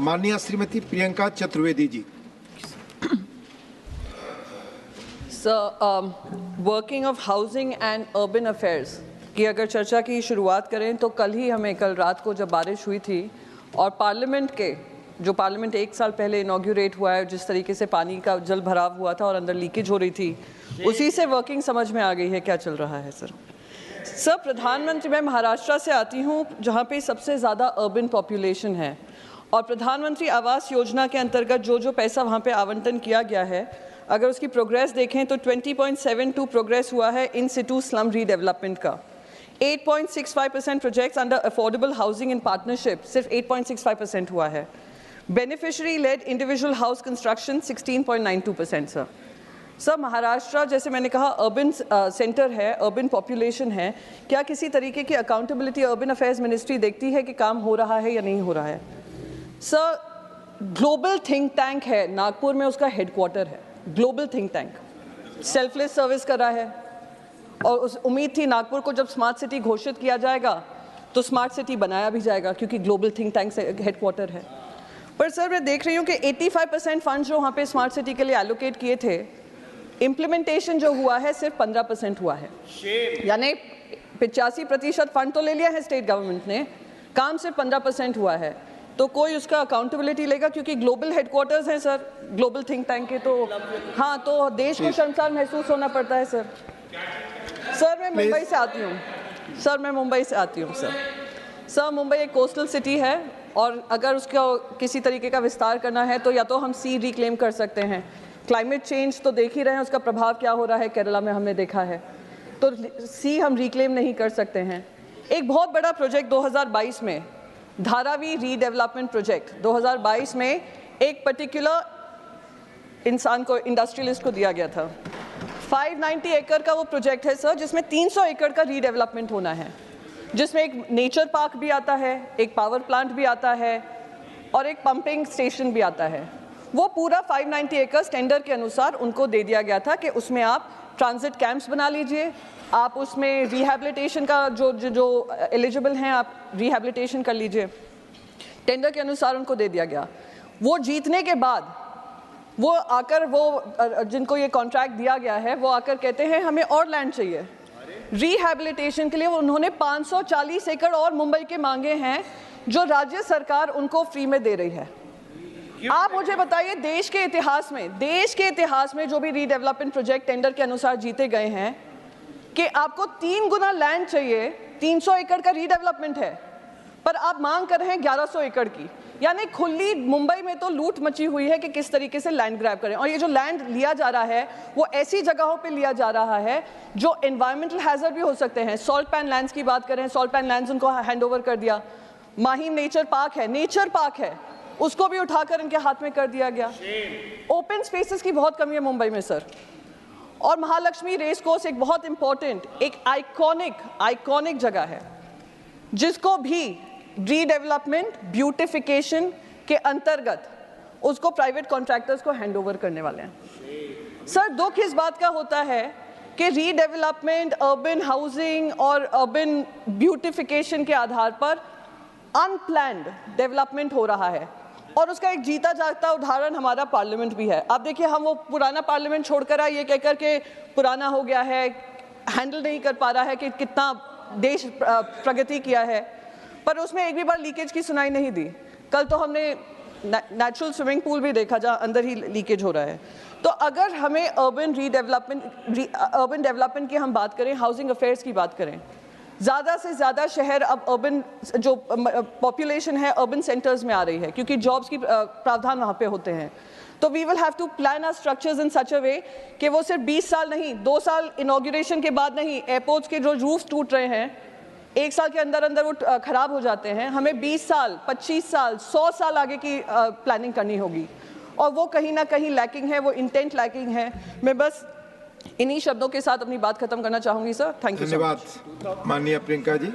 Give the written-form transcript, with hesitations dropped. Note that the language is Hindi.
माननीय Shrimati Priyanka Chaturvedi ji. Working of housing and urban affairs की अगर चर्चा की शुरुआत करें तो कल रात को जब बारिश हुई थी और पार्लियामेंट 1 साल पहले इनॉग्यूरेट हुआ है, जिस तरीके से पानी का जल भराव हुआ था और अंदर लीकेज हो रही थी, उसी से वर्किंग समझ में आ गई है क्या चल रहा है। सर प्रधानमंत्री, मैं महाराष्ट्र से आती हूँ जहाँ पे सबसे ज़्यादा अर्बन पॉपुलेशन है और प्रधानमंत्री आवास योजना के अंतर्गत जो पैसा वहाँ पे आवंटन किया गया है, अगर उसकी प्रोग्रेस देखें तो 20.72 प्रोग्रेस हुआ है इन सिटू स्लम रीडेवलपमेंट का। 8.65% projects under affordable housing in partnership सिर्फ 8.65% हुआ है। Beneficiary led individual house construction 16.92%। Sir Maharashtra, जैसे मैंने कहा, अर्बन सेंटर है, अर्बन पॉपुलेशन है, क्या किसी तरीके की अकाउंटेबिलिटी अर्बन अफेयर्स मिनिस्ट्री देखती है कि काम हो रहा है या नहीं हो रहा है? सर ग्लोबल थिंक टैंक है नागपुर में, उसका हेडक्वार्टर है global think tank, selfless service कर रहा है और उस उम्मीद थी नागपुर को जब स्मार्ट सिटी घोषित किया जाएगा तो स्मार्ट सिटी बनाया भी जाएगा क्योंकि ग्लोबल थिंक टैंक से हेडक्वार्टर है। पर सर मैं देख रही हूँ कि 85% फंड जो वहाँ पे स्मार्ट सिटी के लिए एलोकेट किए थे, इम्प्लीमेंटेशन जो हुआ है सिर्फ 15% हुआ है, यानी 85% फंड तो ले लिया है स्टेट गवर्नमेंट ने, काम सिर्फ 15% हुआ है। तो कोई उसका अकाउंटेबिलिटी लेगा? क्योंकि ग्लोबल हेडक्वार्टर्स हैं सर ग्लोबल थिंक टैंक के, तो हाँ, तो देश को शर्मसार महसूस होना पड़ता है सर। सर मैं मुंबई से आती हूँ। सर मुंबई एक कोस्टल सिटी है और अगर उसका किसी तरीके का विस्तार करना है तो या तो हम सी रिक्लेम कर सकते हैं, क्लाइमेट चेंज तो देख ही रहे हैं, उसका प्रभाव क्या हो रहा है केरला में हमने देखा है, तो सी हम रिक्लेम नहीं कर सकते हैं। एक बहुत बड़ा प्रोजेक्ट 2022 में धारावी रीडेवलपमेंट प्रोजेक्ट 2022 में एक पर्टिकुलर इंसान को, इंडस्ट्रियलिस्ट को दिया गया था। 590 एकड़ का वो प्रोजेक्ट है सर, जिसमें 300 एकड़ का रीडेवलपमेंट होना है, जिसमें एक नेचर पार्क भी आता है, एक पावर प्लांट भी आता है और एक पंपिंग स्टेशन भी आता है। वो पूरा 590 एकड़ टेंडर के अनुसार उनको दे दिया गया था कि उसमें आप ट्रांजिट कैंप्स बना लीजिए, आप उसमें रिहैबिलिटेशन का जो एलिजिबल हैं आप रिहैबिलिटेशन कर लीजिए। टेंडर के अनुसार उनको दे दिया गया। वो जीतने के बाद वो आकर, वो जिनको ये कॉन्ट्रैक्ट दिया गया है, वो आकर कहते हैं हमें और लैंड चाहिए रिहैबिलिटेशन के लिए। उन्होंने 540 एकड़ और मुंबई के मांगे हैं जो राज्य सरकार उनको फ्री में दे रही है। आप मुझे बताइए, देश के इतिहास में जो भी रीडेवलपमेंट प्रोजेक्ट टेंडर के अनुसार जीते गए हैं कि आपको 3 गुना लैंड चाहिए, 300 एकड़ का रीडेवलपमेंट है, पर आप मांग कर रहे हैं 1100 एकड़ की। यानी खुली मुंबई में तो लूट मची हुई है कि किस तरीके से लैंड ग्रैब करें। और ये जो लैंड लिया जा रहा है वो ऐसी जगहों पे लिया जा रहा है जो एनवायरमेंटल हैजर्ड भी हो सकते हैं। सॉल्ट पैन लैंड्स की बात करें, सॉल्ट पैन लैंड्स उनको हैंड ओवर कर दिया। माहिम नेचर पार्क है, उसको भी उठाकर इनके हाथ में कर दिया गया। ओपन स्पेसेस की बहुत कमी है मुंबई में सर। और महालक्ष्मी रेस कोर्स एक बहुत इंपॉर्टेंट, एक आइकॉनिक जगह है, जिसको भी रीडेवलपमेंट ब्यूटिफिकेशन के अंतर्गत उसको प्राइवेट कॉन्ट्रैक्टर्स को हैंडओवर करने वाले हैं। सर दुख इस बात का होता है कि रीडेवलपमेंट, अर्बन हाउसिंग और अर्बन ब्यूटिफिकेशन के आधार पर अनप्लैन्ड डेवलपमेंट हो रहा है और उसका एक जीता जागता उदाहरण हमारा पार्लियामेंट भी है। आप देखिए, हम वो पुराना पार्लियामेंट छोड़कर आए ये कहकर के पुराना हो गया है, हैंडल नहीं कर पा रहा है कि कितना देश प्रगति किया है, पर उसमें एक भी बार लीकेज की सुनाई नहीं दी। कल तो हमने नेचुरल स्विमिंग पूल भी देखा जहाँ अंदर ही लीकेज हो रहा है। तो अगर हमें अर्बन डेवलपमेंट की हम बात करें, हाउसिंग अफेयर्स की बात करें, ज़्यादा से ज़्यादा शहर अब अर्बन जो पॉपुलेशन है अर्बन सेंटर्स में आ रही है क्योंकि जॉब्स की प्रावधान वहाँ पे होते हैं। तो we will have to plan our structures in such a way कि वो सिर्फ 20 साल नहीं, 2 साल इनॉग्रेशन के बाद नहीं, एयरपोर्ट्स के जो रूफ्स टूट रहे हैं 1 साल के अंदर अंदर वो खराब हो जाते हैं। हमें 20 साल, 25 साल, 100 साल आगे की प्लानिंग करनी होगी और वो कहीं ना कहीं लैकिंग है, वो इंटेंट लैकिंग है। मैं बस इन्हीं शब्दों के साथ अपनी बात खत्म करना चाहूंगी सर। Thank you. धन्यवाद माननीय प्रियंका जी।